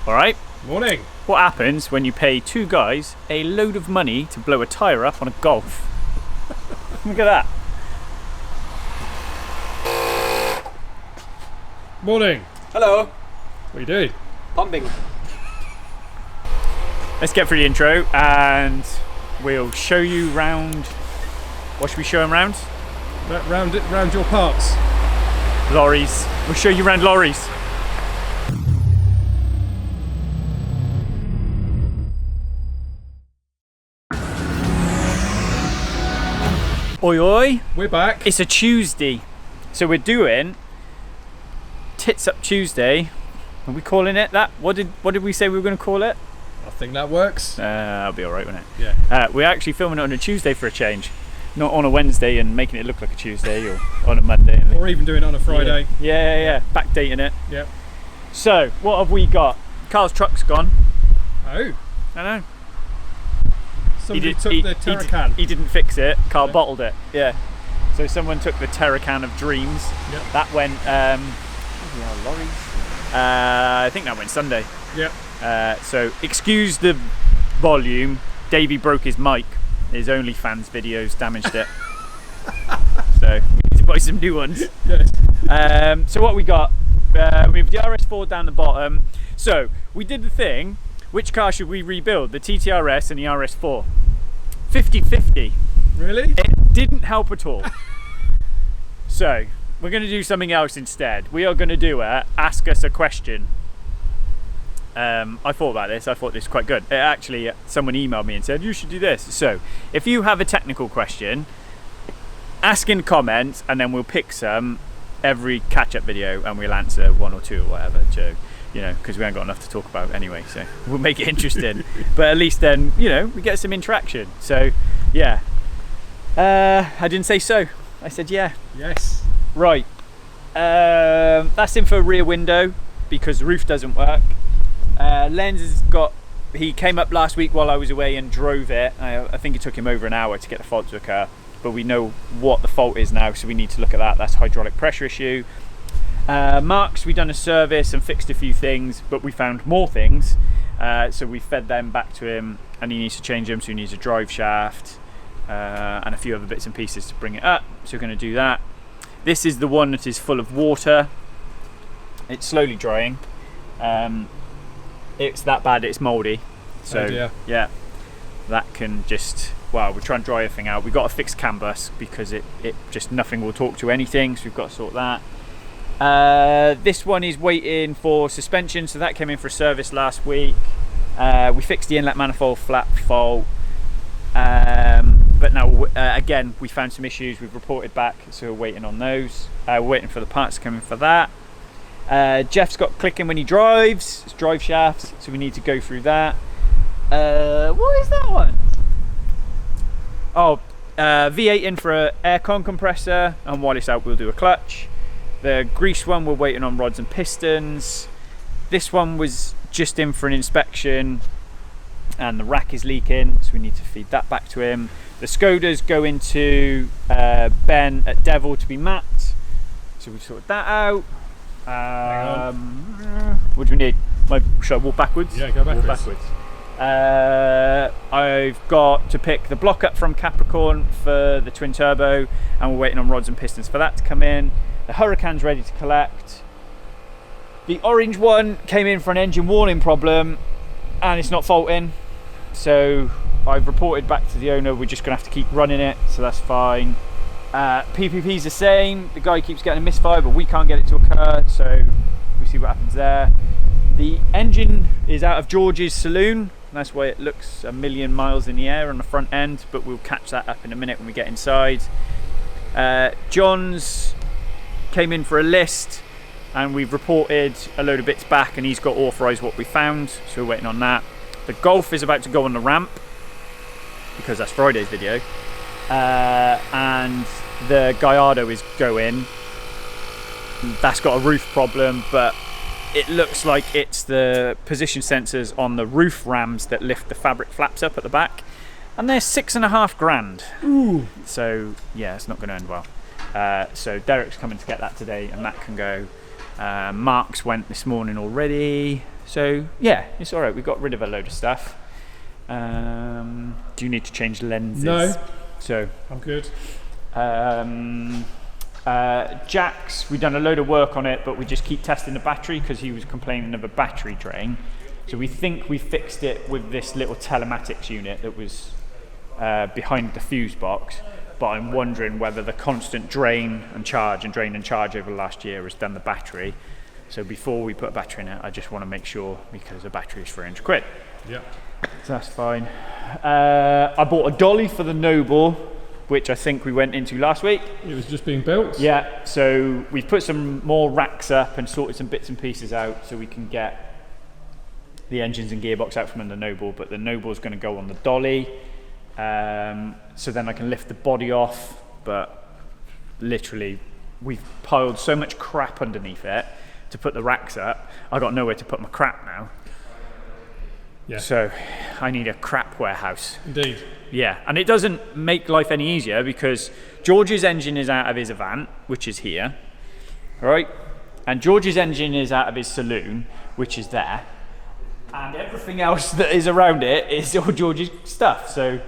All right. Morning. What happens when you pay two guys a load of money to blow a tyre up on a Golf? Look at that. Morning. Hello. What are you doing? Pumping. Let's get through the intro and we'll show you round. What should we show them round? Round your parts. Lorries. We'll show you round lorries. Oi oi. We're back. It's a Tuesday. So we're doing Tits Up Tuesday. Are we calling it that? What did we say we were going to call it? I think that works. That'll be alright, won't it? Yeah. We're actually filming it on a Tuesday for a change. Not on a Wednesday and making it look like a Tuesday or on a Monday. Or even doing it on a Friday. Yeah. Backdating it. Yep. So, what have we got? Carl's truck's gone. Oh. I know. Somebody took the Terracan. He didn't fix it. Carl bottled it. Yeah. So someone took the Terracan of Dreams. Yep. That went. Lorries. I think that went Sunday. Yep. So excuse the volume. Davey broke his mic. His OnlyFans videos damaged it. So we need to buy some new ones. Yes. So what we got? We have the RS4 down the bottom. So we did the thing. Which car should we rebuild? The TTRS and the RS4. 50-50. Really? It didn't help at all. So we're going to do something else instead. We are going to do Ask Us a Question. I thought about this. I thought this was quite good. Actually, someone emailed me and said, you should do this. So if you have a technical question, ask in comments and then we'll pick some every catch-up video and we'll answer one or two or whatever, Joe. You know, because we haven't got enough to talk about anyway, so we'll make it interesting. But at least then, you know, we get some interaction. So, yeah. I didn't say so. I said yeah. Yes. Right. That's in for rear window because the roof doesn't work. Lenz has got. He came up last week while I was away and drove it. I think it took him over an hour to get the fault to occur, but we know what the fault is now, so we need to look at that. That's a hydraulic pressure issue. Mark's, we done a service and fixed a few things, but we found more things, so we fed them back to him and he needs to change them, so he needs a drive shaft and a few other bits and pieces to bring it up, so we're going to do that. This is the one that is full of water. It's slowly drying. It's that bad it's mouldy, so yeah, that can just, well, we're trying to dry everything out. We've got a fixed CAN bus because it just nothing will talk to anything, so we've got to sort that. This one is waiting for suspension, so that came in for a service last week. We fixed the inlet manifold flap fault, but now again we found some issues. We've reported back, so we're waiting on those. We're waiting for the parts to come in for that. Jeff's got clicking when he drives. It's drive shafts, so we need to go through that. What is that one? Oh, V8 in for an aircon compressor, and while it's out we'll do a clutch. The grease one, we're waiting on rods and pistons. This one was just in for an inspection and the rack is leaking, so we need to feed that back to him. The Skodas go into Ben at Devil to be mapped, so we've sorted that out. What do we need? Should I walk backwards? Yeah, go backwards. Walk backwards. I've got to pick the block up from Capricorn for the twin turbo, and we're waiting on rods and pistons for that to come in. The Huracan's ready to collect. The orange one came in for an engine warning problem and it's not faulting, so I've reported back to the owner. We're just gonna have to keep running it, so that's fine. PPP's the same. The guy keeps getting a misfire, but we can't get it to occur, so we see what happens there. The engine is out of George's saloon. That's why it looks a million miles in the air on the front end, but we'll catch that up in a minute when we get inside. John's came in for a list and we've reported a load of bits back and he's got authorised what we found, so we're waiting on that. The Golf is about to go on the ramp because that's Friday's video, and the Gallardo is going. That's got a roof problem, but it looks like it's the position sensors on the roof rams that lift the fabric flaps up at the back, and they're $6,500. Ooh. So yeah, it's not going to end well. So Derek's coming to get that today and that can go. Mark's went this morning already. So yeah, it's all right. We got rid of a load of stuff. Do you need to change lenses? No. So I'm good. Jack's, we've done a load of work on it, but we just keep testing the battery because he was complaining of a battery drain. So we think we fixed it with this little telematics unit that was behind the fuse box. But I'm wondering whether the constant drain and charge over the last year has done the battery. So before we put a battery in it, I just want to make sure, because the battery is £300. Yeah. So that's fine. I bought a dolly for the Noble, which I think we went into last week. It was just being built? Yeah, so we've put some more racks up and sorted some bits and pieces out so we can get the engines and gearbox out from the Noble, but the Noble's going to go on the dolly. So then I can lift the body off, but literally we've piled so much crap underneath it to put the racks up. I've got nowhere to put my crap now. Yeah. So I need a crap warehouse. Indeed. Yeah, and it doesn't make life any easier because George's engine is out of his Avant, which is here, right? And George's engine is out of his saloon, which is there. And everything else that is around it is all George's stuff. So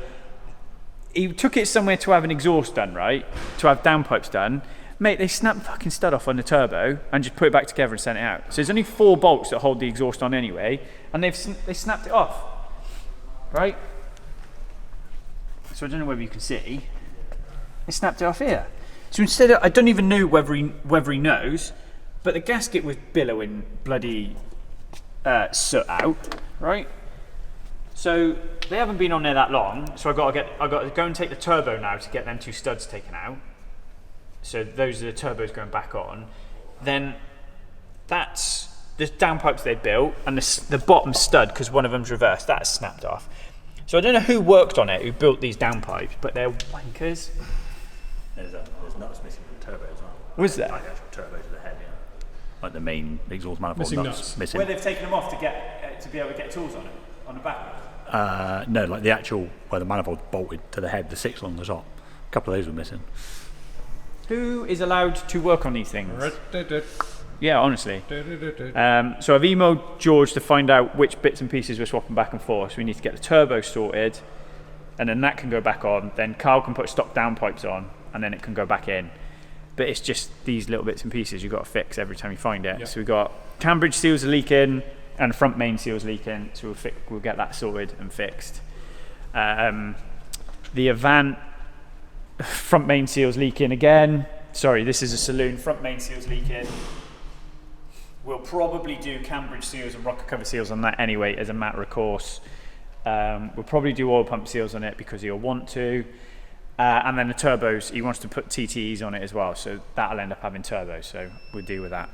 he took it somewhere to have an exhaust done, right? To have downpipes done. Mate, they snapped the fucking stud off on the turbo and just put it back together and sent it out. So there's only 4 bolts that hold the exhaust on anyway, and they snapped it off, right? So I don't know whether you can see. They snapped it off here. So instead of, I don't even know whether he knows, but the gasket was billowing bloody soot out, right? So they haven't been on there that long. So I got to go and take the turbo now to get them 2 studs taken out. So those are the turbos going back on. Then that's the downpipes they built, and the bottom stud, because one of them's reversed, that's snapped off. So I don't know who worked on it, who built these downpipes, but they're wankers. There's nuts missing from the turbo as well. Was there? Like the actual turbo to the head, yeah. Like the main exhaust manifold nuts. missing. Where they've taken them off to get to be able to get tools on it, on the back. No, like the actual where the manifold's bolted to the head, the 6 along the top. A couple of those were missing. Who is allowed to work on these things? Yeah, honestly. So I've emailed George to find out which bits and pieces we're swapping back and forth. So we need to get the turbo sorted, and then that can go back on. Then Carl can put stock downpipes on, and then it can go back in. But it's just these little bits and pieces you've got to fix every time you find it. Yep. So we've got Cambridge seals are leaking, and front main seals leaking. So we'll get that sorted and fixed. The Avant front main seals leaking again. Sorry, this is a saloon. Front main seals leaking. We'll probably do Cambridge seals and rocker cover seals on that anyway, as a matter of course. We'll probably do oil pump seals on it because he'll want to. And then the turbos, he wants to put TTEs on it as well, so that'll end up having turbos, so we'll deal with that.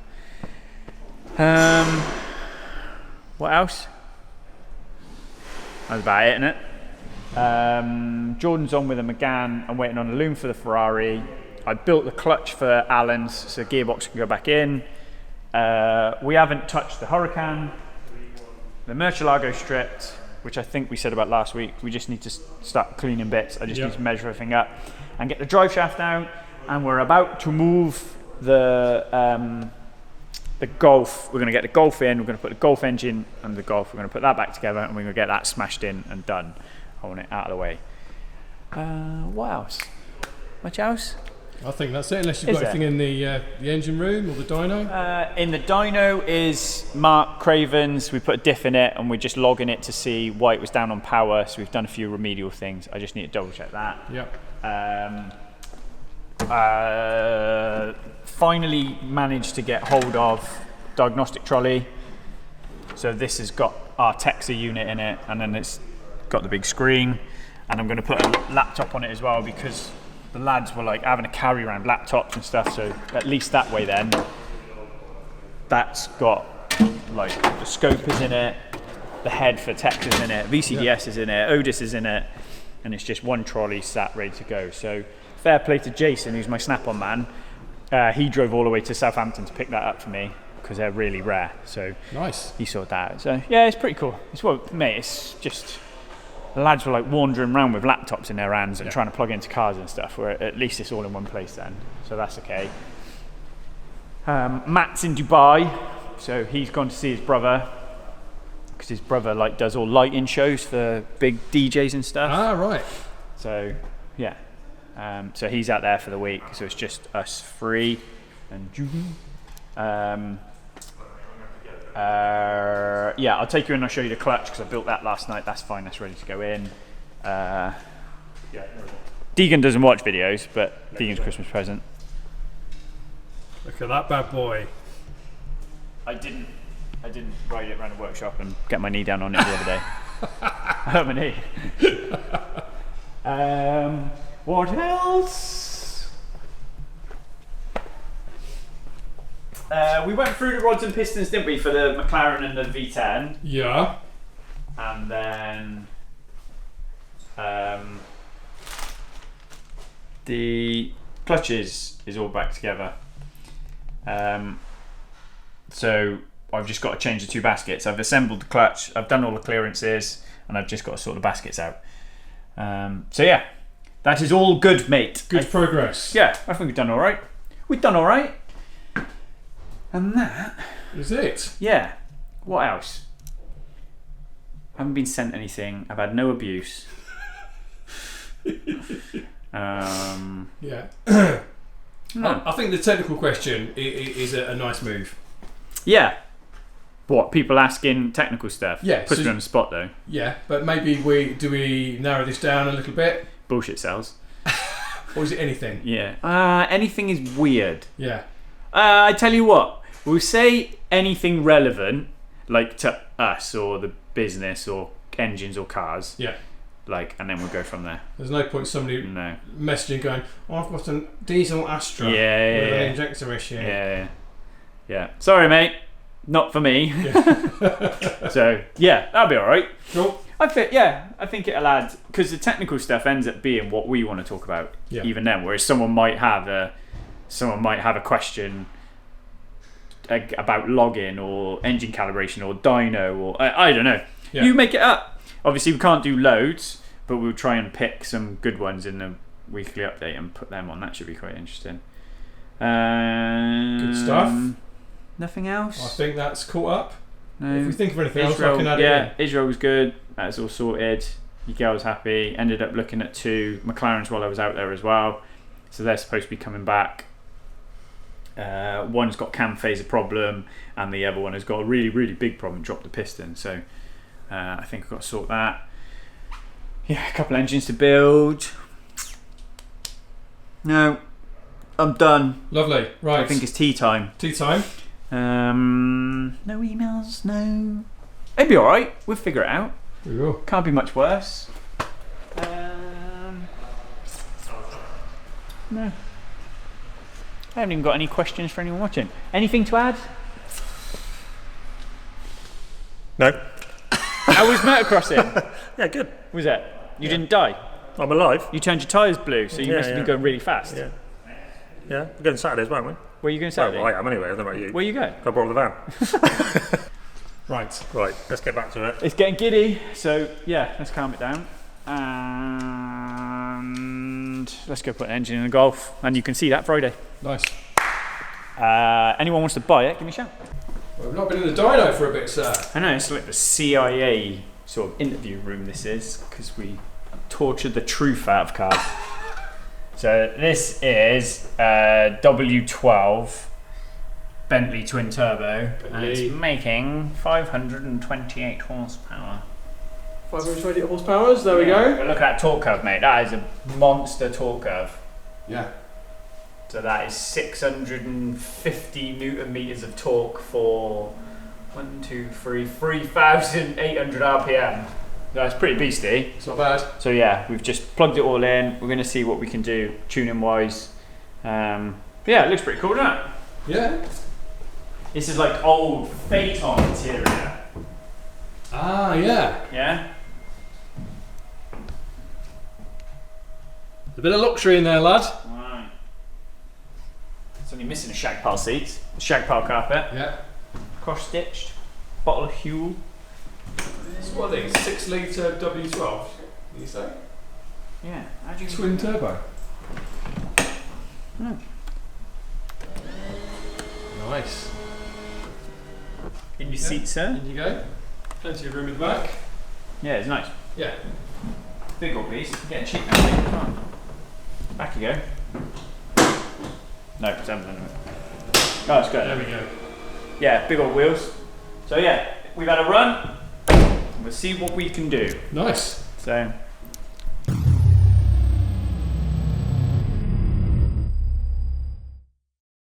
What else? That's about it, isn't it? Jordan's on with a McGann. I'm waiting on a loom for the Ferrari. I built the clutch for Alan's so the gearbox can go back in. We haven't touched the Huracan. The Murcielago stripped, which I think we said about last week. We just need to start cleaning bits. I just need to measure everything up and get the drive shaft out. And we're about to move the Golf. We're going to get the Golf in. We're going to put the Golf engine and the Golf. We're going to put that back together, and we're going to get that smashed in and done. I want it out of the way. What else? Much else? I think that's it, unless you've got anything in the engine room or the dyno. In the dyno is Mark Craven's. We put a diff in it and we're just logging it to see why it was down on power. So we've done a few remedial things. I just need to double check that. Yep. Finally managed to get hold of diagnostic trolley. So this has got our Texa unit in it, and then it's got the big screen. And I'm going to put a laptop on it as well because the lads were like having to carry around laptops and stuff, so at least that way then that's got like the scope is in it, the head for Tex is in it, VCDS is in it, Otis is in it, and it's just one trolley sat ready to go. So fair play to Jason, who's my snap-on man. He drove all the way to Southampton to pick that up for me because they're really rare, so nice. He sorted that out. So yeah, it's pretty cool. It's just the lads were like wandering around with laptops in their hands and trying to plug into cars and stuff, where at least it's all in one place then, so that's okay. Matt's in Dubai, so he's gone to see his brother. because his brother like does all lighting shows for big DJs and stuff. Ah, right. So yeah, so he's out there for the week. So it's just us three and yeah, I'll take you in and I'll show you the clutch because I built that last night. That's fine, that's ready to go in. Deegan doesn't watch videos, but Deegan's Christmas present. Look at that bad boy. I didn't ride it around the workshop and get my knee down on it the other day. I hurt my knee. What else? We went through the rods and pistons, didn't we, for the McLaren and the V10? Yeah. And then the clutches is all back together. So I've just got to change the 2 baskets. I've assembled the clutch, I've done all the clearances, and I've just got to sort the baskets out. So yeah, that is all good, mate. Good progress. Yeah, I think we've done all right. We've done all right. And that is it. Yeah. What else? I haven't been sent anything. I've had no abuse. Yeah. No. I think the technical question is a nice move. Yeah. What, people asking technical stuff? Yeah. Puts me on the spot though. Yeah, but maybe we narrow this down a little bit? Bullshit sells. Or is it anything? Yeah. Anything is weird. Yeah. I tell you what, we'll say anything relevant, like to us or the business or engines or cars. Yeah. Like, and then we'll go from there. There's no point somebody messaging going, oh, I've got a diesel Astra with an injector issue. Yeah. Sorry, mate. Not for me. Yeah. So, yeah, that'll be all right. Cool. I think it'll add, because the technical stuff ends up being what we want to talk about, even then. Whereas someone might have a question about logging or engine calibration or dyno or I don't know. Yeah. You make it up. Obviously, we can't do loads, but we'll try and pick some good ones in the weekly update and put them on. That should be quite interesting. Good stuff. Nothing else? I think that's caught up. No. If we think of anything else, I can add it in. Yeah, Israel was good. That's all sorted. Miguel was happy. Ended up looking at 2 McLarens while I was out there as well. So they're supposed to be coming back. One's got cam phaser problem, and the other one has got a really, really big problem, dropped the piston. So I think I've got to sort that. Yeah, a couple engines to build. No, I'm done. Lovely. Right. I think it's tea time. Tea time. No emails, no. It'll be alright, we'll figure it out. We will. Can't be much worse. No. I haven't even got any questions for anyone watching. Anything to add? No. How was motocrossing? Yeah, good. Was it? You didn't die? I'm alive. You turned your tyres blue, so you must have been going really fast. Yeah. Yeah, we're going Saturdays, won't we? Where are you going Saturday? Well, I am anyway, I don't know about you. Where you go? I brought the van. Right, let's get back to it. It's getting giddy, so yeah, let's calm it down. And let's go put an engine in the Golf, and you can see that Friday. Nice. Anyone wants to buy it, give me a shout. Well, we've not been in the dyno for a bit, sir. I know, it's like the CIA sort of interview room this is, because we tortured the truth out of cars. So this is a W12 Bentley twin turbo, and it's making 528 horsepower. 528 horsepower, there we go. But look at that torque curve, mate. That is a monster torque curve. Yeah. So that is 650 newton meters of torque for 3,800 RPM. That's pretty beastie. It's not bad. So yeah, we've just plugged it all in. We're going to see what we can do tuning wise. But yeah, it looks pretty cool, doesn't it? Yeah. This is like old Phaeton interior. Ah, yeah. Yeah. A bit of luxury in there, lad. Right. It's only missing a shag pile seat, shag pile carpet. Yeah. Cross stitched, bottle of Huel. So what are these? 6 litre W12? You say? Yeah. How do you twin turbo. Hmm. Nice. In your seat, sir. In you go. Plenty of room in the back. Yeah, it's nice. Yeah. Big old piece. Getting cheap now, mate. Come on. Back you go. No, it's empty. Oh, it's good. There we go. Yeah, big old wheels. So yeah, we've had a run. We'll see what we can do. Nice. So